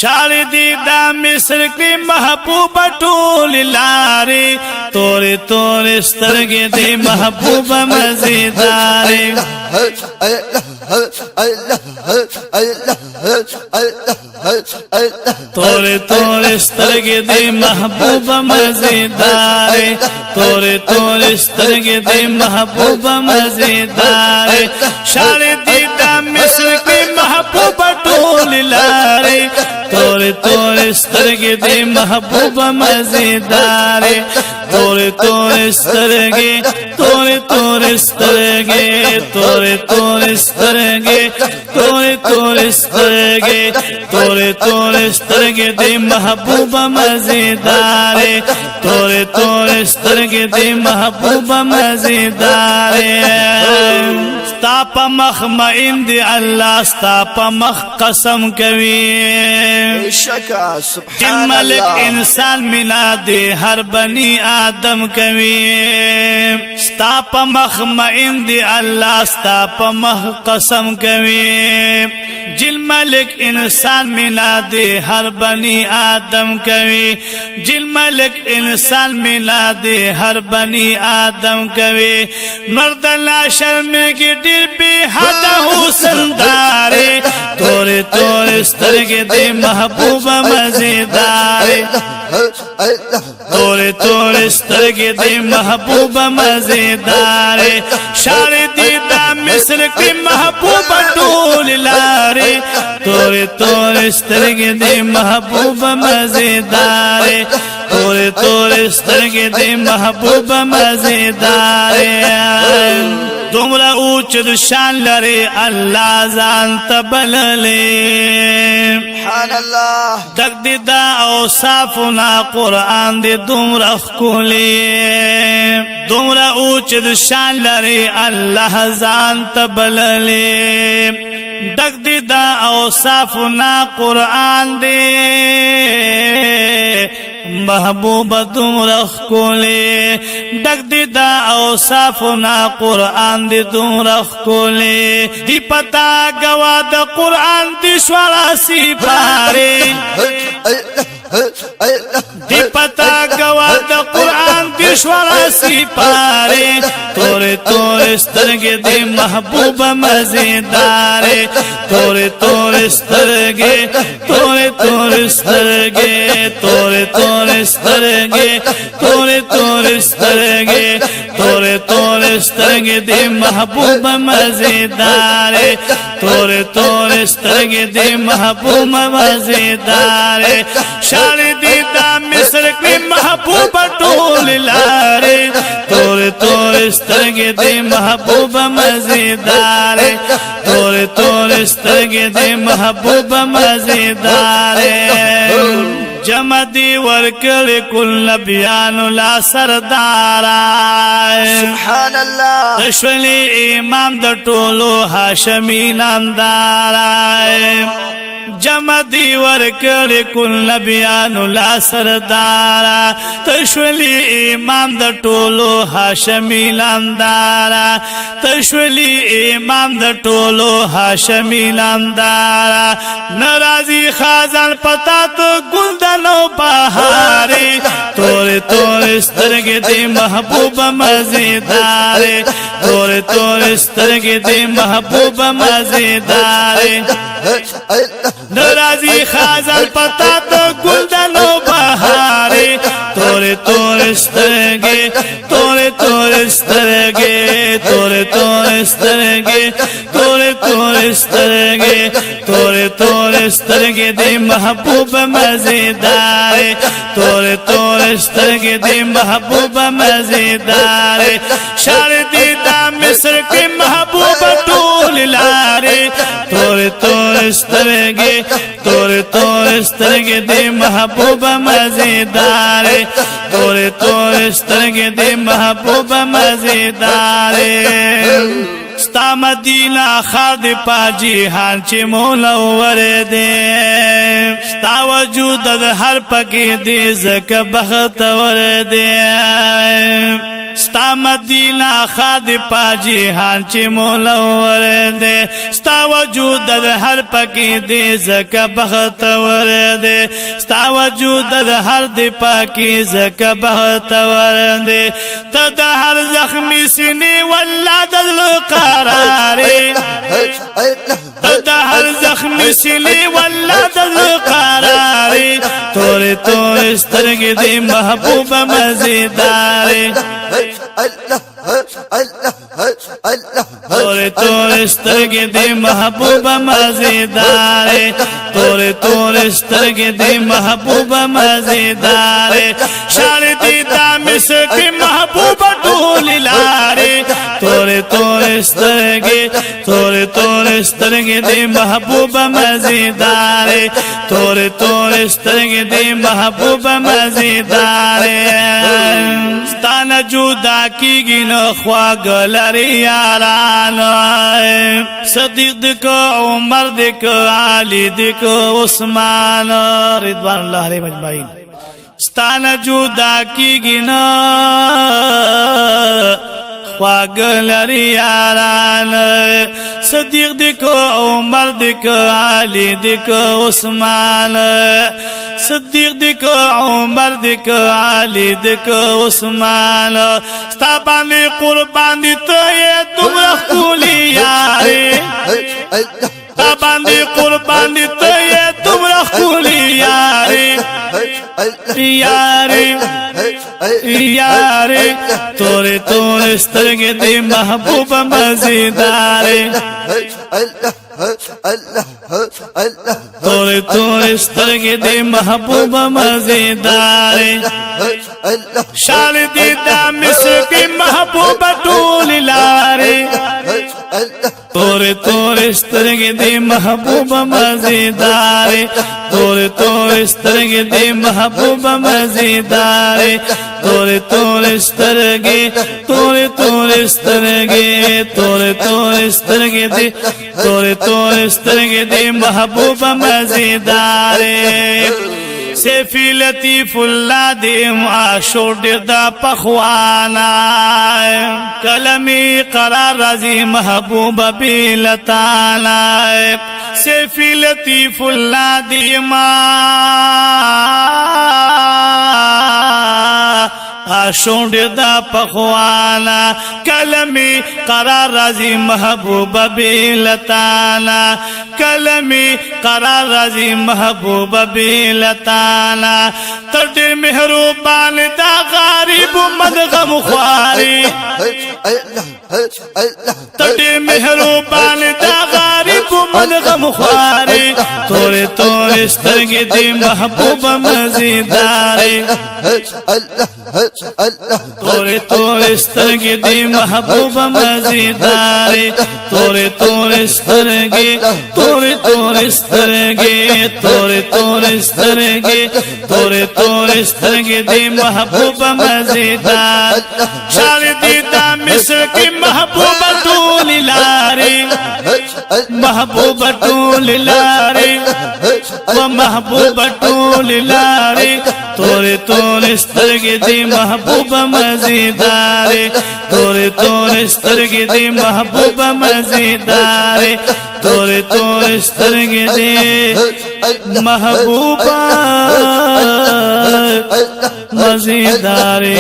شال دی دا مصر کی محبوب ټول لارې تورې تورې سترګې دی محبوب مزیدارې تورې تورې سترګې دی محبوب مزیدارې تورې تورې سترګې دی محبوب مزیدارې شال دی دا مصر کی محبوب ټول لارې تورې تورې سترګې دی محبوب مزیدارې تورې تورې سترګې تورې تورې سترګې تورې تورې سترګې تورې تورې سترګې تورې تورې سترګې دی محبوب مزیدارې تورې تورې سترګې دی محبوب مزیدارې ستا په مخ مئن دی الله ستا په مخ قسم کوي شکا سبحان ملک الله انسان منا دی هر بنی آدم کوي ستا په مخ مئن دی الله ستا په مخ قسم کوي جل ملک انسان منا دی هر بنی آدم کوي جل ملک انسان منا دی هر بنی آدم کوي مرد لا شرم کی ډیر به حد حسن دارې تورې تورې سترګې دی محبوب مزیدارې تورې تورې سترګې دی محبوب مزیدارې شال دی دا مصر کی محبوب ټول لارې تورې تورې سترګې دی محبوب مزیدارې تورې تورې سترګې دی محبوب مزیدارې دومره اوچ د شان لري الله ځان ته بللې سبحان الله دک دی دا اوصافنا قرآن دی دومره ښکلی دومره اوچ د شان لري الله ځان ته بللې دک دی دا اوصافنا قرآن دی محبوب دومره ښکلی دک دی دا اوصافنا قرآن دی دومره ښکلی دی پتا گوا د قرآن دی شوړه سپارې دی پتا گوا د قرآن دی شوړه سپارې تورې تورې سترګې دی محبوب مزیدارې تورې تورې سترګې تورې تورې سترګې تورې تورې سترګې تورې تورې سترګې تورې تورې سترګې دی محبوب مزیدارې تورې تورې سترګې دی محبوب مزیدارې شال دی دا مصر کی محبوب ټول لارې تورې تورې سترګې دی محبوب مزیدارې تورې تورې سترګې دی محبوب مزیدارې جمع دی ورکړې کل نبیانو لا سردارا سبحان الله تشولی امام د ټولو هاشمی نامدارا جمع دی ورکړې کل نبیانو لا سردارا تشولی امام د ټولو هاشمی نامدارا تشولی امام د ټولو هاشمی نامدارا ناراضی خازن پتا تو گلدنو بهارې تورې تورې سترګې دی محبوب مزیدارې تورې تورې سترګې دی محبوب مزیدارې ناراضی خازن پتا تو گلدنو بهارې تورې تورې سترګې تورې تورې سترګې تورې تورې سترګې تورې تورې سترګې تورې تورې سترګې دی محبوب مزیدارې تورې تورې سترګې دی محبوب مزیدارې شال دی دا مصر کی محبوب ټول لارې تورې تورې سترګې تورې تورې سترګې دی محبوب مزیدارې تورې تورې سترګې دی محبوب مزیدارې ستا مدینہ خاد پا جیحان چی مولور دے ستا وجود د هر پکی دی زک بختور دے ستا مدینہ خاد پا جہان چی مولور دے ستا وجود در ہر پکی دے زکا بختور دے ستا وجود در ہر دی پاکی زکا بختور دے تا دا ہر زخمی سنی واللہ دل قراری تا دا ہر زخمی سنی واللہ دل قراری توری توری سترگی دی محبوب مزیداری توری توری سترگی دی محبوب مزیداری توری توری سترگی دی محبوب مزیداری شار دی دامس کی محبوب ڈولی لاری توری توری سترگی دی محبوب مزیداری توری توری سترگی دی محبوب مزیداری ستانا جودا کی گی نخواگ لری یارانو صدیق دکو عمر دکو علی دکو عثمان رضوان اللہ علیہ مجمعین ستانا جودا کی گی نخواگ لری یارانو صدیق دکو عمر دکو علی دکو عثمان صدیق دکو عمر دکو علی دکو عثمان ستا باندې قربان دي ته دومره ښکلي یارې ستا باندې قربان دي ته دومره ښکلي یارې یارې یارې تورې تورې سترګې دې محبوب مزیدارې توری توری سترگی دی محبوب مزیداری شال دی دامس کی محبوب ڈولی لاری توری توری سترگی دی محبوب مزیداری توری توری سترگی دی محبوب مزیداری توری توری سترگی توری توری سترگی توری توری سترگی دی توری توری سترگی دی محبوب مزیداری سیفی لطیف اللہ دی معاشور دیر دا پخوانا کلمی قرار رضی محبوب بیلتانا سیفی لطیف اللہ دی معاشور دیر دا پخوانا کلمی قرار رضی محبوب بیلتانا کلمی قرار رضی محبوب بیلتانا تردیر محروبان دا غریب مدغم خواری تردیر محروبان دا غریب مدغم خواری توری توری سترگی دی محبوب مزیداری توری توری سترگی دی محبوب مزیداری توری توری سترگی توری توری سترگی توری توری سترگی توری توری سترگی دی محبوب مزیدار شار دی دامسر کی محبوب ڈولی لاری محبوب ڈولی لاری و محبوب ڈولی لاری توری توری سترگی دی محبوب مزیداری توری توری سترگی دی محبوب مزیداری توری توری سترگی دی محبوب مزیداری